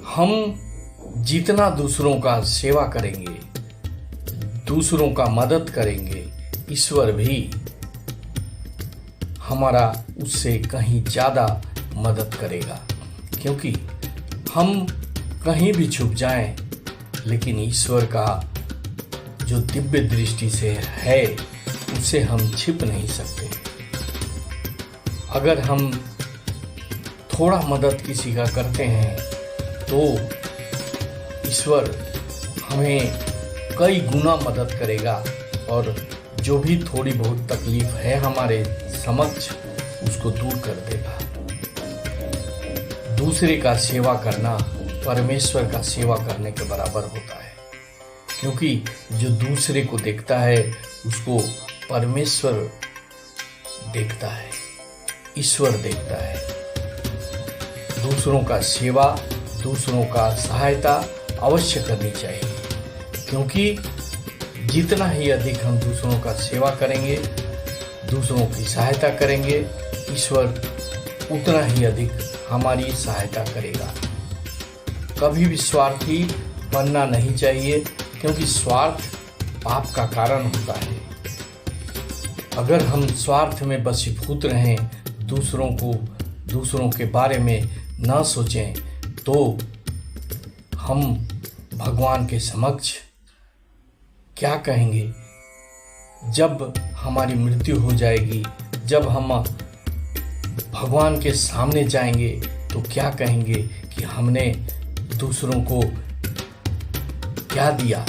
हम जितना दूसरों का सेवा करेंगे, दूसरों का मदद करेंगे, ईश्वर भी हमारा उससे कहीं ज़्यादा मदद करेगा। क्योंकि हम कहीं भी छुप जाएं, लेकिन ईश्वर का जो दिव्य दृष्टि से है उससे हम छिप नहीं सकते। अगर हम थोड़ा मदद किसी का करते हैं तो ईश्वर हमें कई गुना मदद करेगा और जो भी थोड़ी बहुत तकलीफ है हमारे समक्ष उसको दूर कर देगा। दूसरे का सेवा करना परमेश्वर का सेवा करने के बराबर होता है, क्योंकि जो दूसरे को देखता है उसको परमेश्वर देखता है, ईश्वर देखता है। दूसरों का सेवा, दूसरों का सहायता अवश्य करनी चाहिए, क्योंकि जितना ही अधिक हम दूसरों का सेवा करेंगे, दूसरों की सहायता करेंगे, ईश्वर उतना ही अधिक हमारी सहायता करेगा। कभी भी स्वार्थी बनना नहीं चाहिए, क्योंकि स्वार्थ पाप का कारण होता है। अगर हम स्वार्थ में वशीभूत रहें, दूसरों के बारे में न सोचें, तो हम भगवान के समक्ष क्या कहेंगे? जब हमारी मृत्यु हो जाएगी, जब हम भगवान के सामने जाएंगे, तो क्या कहेंगे कि हमने दूसरों को क्या दिया?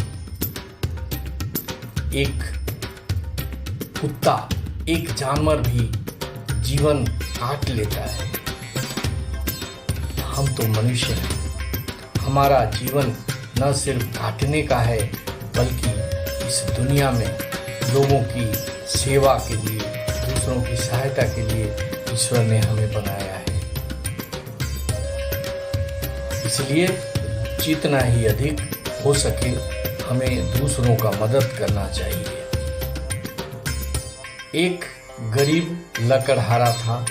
एक कुत्ता, एक जानवर भी जीवन काट लेता है। हम तो मनुष्य हैं, हमारा जीवन न सिर्फ काटने का है, बल्कि इस दुनिया में लोगों की सेवा के लिए, दूसरों की सहायता के लिए ईश्वर ने हमें बनाया है। इसलिए जितना ही अधिक हो सके हमें दूसरों का मदद करना चाहिए। एक गरीब लकड़हारा था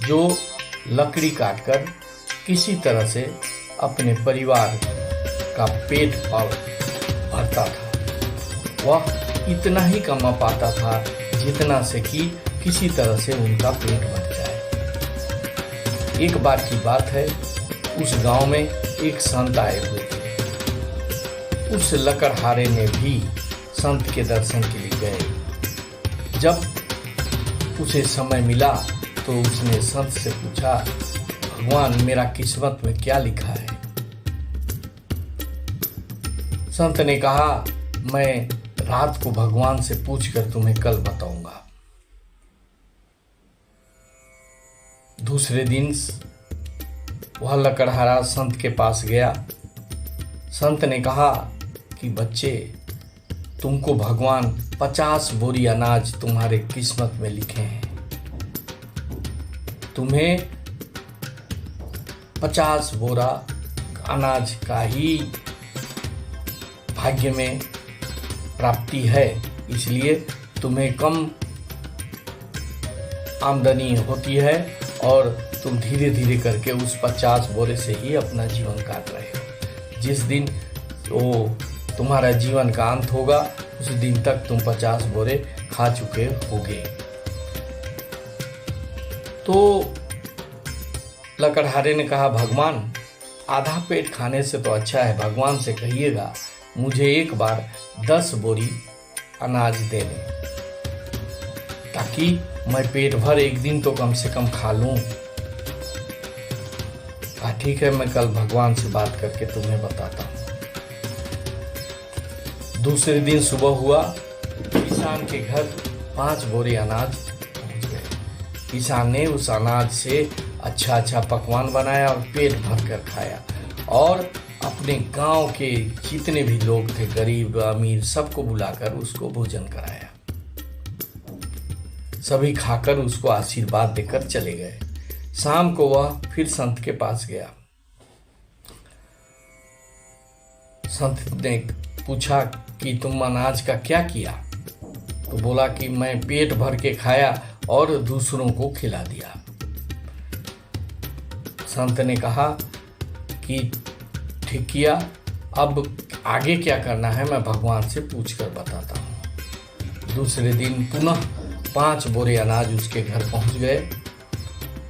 जो लकड़ी काटकर किसी तरह से अपने परिवार का पेट भरता था। वह इतना ही कमा पाता था जितना से कि किसी तरह से उनका पेट भर जाए। एक बार की बात है, उस गांव में एक संत आए हुए थे। उस लकड़हारे ने भी संत के दर्शन के लिए गए। जब उसे समय मिला तो उसने संत से पूछा, भगवान, मेरा किस्मत में क्या लिखा है? संत ने कहा, मैं रात को भगवान से पूछकर तुम्हें कल बताऊंगा। दूसरे दिन वह लकड़हारा संत के पास गया। संत ने कहा कि बच्चे, तुमको भगवान 50 बोरी अनाज तुम्हारे किस्मत में लिखे हैं। तुम्हें 50 बोरा अनाज का ही भाग्य में प्राप्ति है, इसलिए तुम्हें कम आमदनी होती है और तुम धीरे धीरे करके उस 50 बोरे से ही अपना जीवन काट रहे हो। जिस दिन वो तुम्हारा जीवन का अंत होगा, उस दिन तक तुम 50 बोरे खा चुके होगे। तो लकड़हारे ने कहा, भगवान, आधा पेट खाने से तो अच्छा है, भगवान से कहिएगा मुझे एक बार 10 बोरी अनाज दे दें, ताकि मैं पेट भर एक दिन तो कम से कम खा लूं। कहा, ठीक है, मैं कल भगवान से बात करके तुम्हें बताता हूं। दूसरे दिन सुबह हुआ, किसान के घर 5 बोरे अनाज पहुंच गए। किसान ने उस अनाज से अच्छा पकवान बनाया और पेट भर कर खाया, और अपने गांव के जितने भी लोग थे, गरीब अमीर, सबको बुलाकर उसको भोजन कराया। सभी खाकर उसको आशीर्वाद देकर चले गए। शाम को वह फिर संत के पास गया। संत ने पूछा कि तुम अनाज का क्या किया? तो बोला कि मैं पेट भर के खाया और दूसरों को खिला दिया। संत ने कहा कि ठीक किया, अब आगे क्या करना है मैं भगवान से पूछ कर बताता हूँ। दूसरे दिन पुनः 5 बोरे अनाज उसके घर पहुँच गए।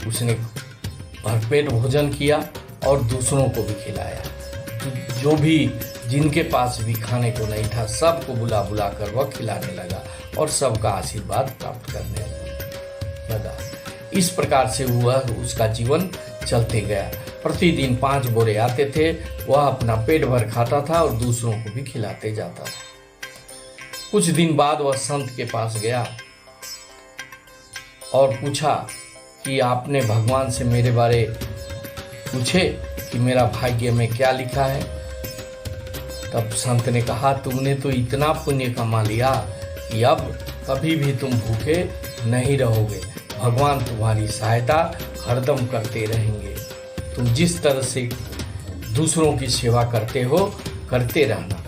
उसने भरपेट भोजन किया और दूसरों को भी खिलाया। जो भी जिनके पास भी खाने को नहीं था सबको बुला बुला कर वह खिलाने लगा और सबका आशीर्वाद प्राप्त करने लगा। इस प्रकार से हुआ उसका जीवन चलते गया। प्रतिदिन 5 बोरे आते थे, वह अपना पेट भर खाता था और दूसरों को भी खिलाते जाता था। कुछ दिन बाद वह संत के पास गया और पूछा कि आपने भगवान से मेरे बारे पूछे कि मेरा भाग्य में क्या लिखा है। तब संत ने कहा, तुमने तो इतना पुण्य कमा लिया कि अब कभी भी तुम भूखे नहीं रहोगे। भगवान तुम्हारी सहायता हरदम करते रहेंगे। तुम जिस तरह से दूसरों की सेवा करते हो करते रहना।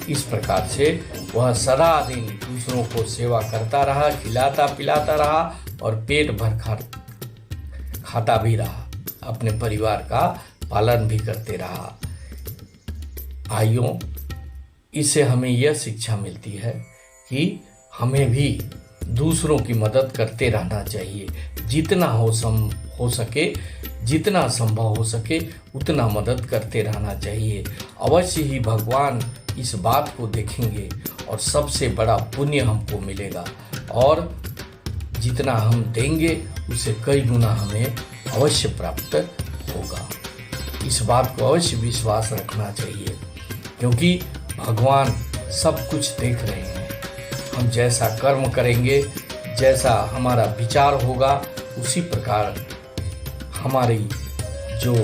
इस प्रकार से वह सदा दिन दूसरों को सेवा करता रहा, खिलाता पिलाता रहा और पेट भर खाता भी रहा, अपने परिवार का पालन भी करते रहा। भाइयों, इससे हमें यह शिक्षा मिलती है कि हमें भी दूसरों की मदद करते रहना चाहिए। जितना हो सके, जितना संभव हो सके उतना मदद करते रहना चाहिए। अवश्य ही भगवान इस बात को देखेंगे और सबसे बड़ा पुण्य हमको मिलेगा और जितना हम देंगे उससे कई गुना हमें अवश्य प्राप्त होगा। इस बात को अवश्य विश्वास रखना चाहिए, क्योंकि भगवान सब कुछ देख रहे हैं। हम जैसा कर्म करेंगे, जैसा हमारा विचार होगा, उसी प्रकार हमारी जो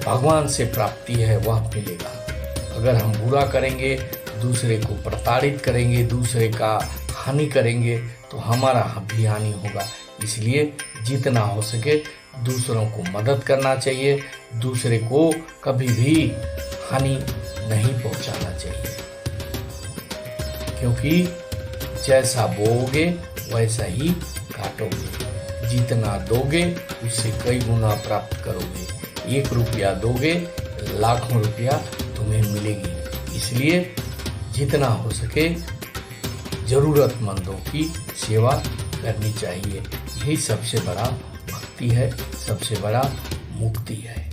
भगवान से प्राप्ति है वह मिलेगा। अगर हम बुरा करेंगे, दूसरे को प्रताड़ित करेंगे, दूसरे का हानि करेंगे, तो हमारा भी हानि होगा। इसलिए जितना हो सके दूसरों को मदद करना चाहिए, दूसरे को कभी भी हानि नहीं पहुंचाना चाहिए, क्योंकि जैसा बोओगे वैसा ही काटोगे। जितना दोगे उससे कई गुना प्राप्त करोगे। 1 रुपया दोगे, लाखों रुपया तुम्हें मिलेगी। इसलिए जितना हो सके जरूरतमंदों की सेवा करनी चाहिए। यही सबसे बड़ा भक्ति है, सबसे बड़ा मुक्ति है।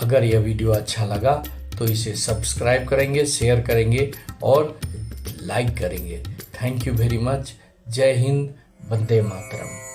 अगर यह वीडियो अच्छा लगा तो इसे सब्सक्राइब करेंगे, शेयर करेंगे और लाइक करेंगे। Thank you very much. जय हिंद, वंदे मातरम।